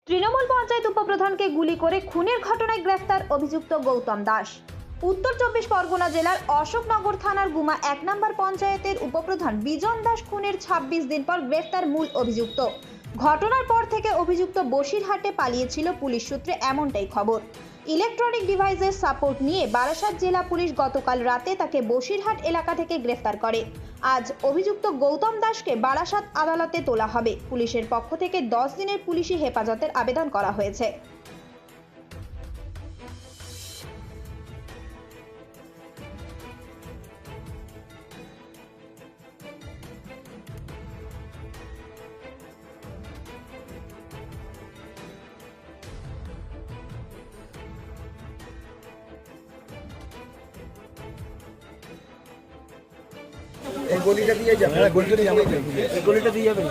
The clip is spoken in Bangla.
তৃণমূল পঞ্চায়েত উপপ্রধানকে গুলি করে খুনের ঘটনায় গ্রেফতার অভিযুক্ত গৌতম দাস। উত্তর 24 পরগনা জেলার অশোকনগর থানার গুমা 1 নম্বর পঞ্চায়েতের উপপ্রধান বিজন দাস খুনের 26 দিন পর গ্রেফতার মূল অভিযুক্ত। ঘটনার পর থেকে অভিযুক্ত বসিরহাটে পালিয়েছিল, পুলিশ সূত্রে এমনটাই খবর। ইলেকট্রনিক ডিভাইসের সাপোর্ট নিয়ে বারাসাত জেলা পুলিশ গতকাল রাতে তাকে বসিরহাট এলাকা থেকে গ্রেফতার করে। আজ অভিযুক্ত গৌতম দাসকে বারাসাত আদালতে তোলা হবে। পুলিশের পক্ষ থেকে 10 দিনের পুলিশি হেফাজতের আবেদন করা হয়েছে। এই গলিটা দিয়ে যাবে, গলিটা দিয়ে যাবে, এই গলিটা দিয়ে যাবে।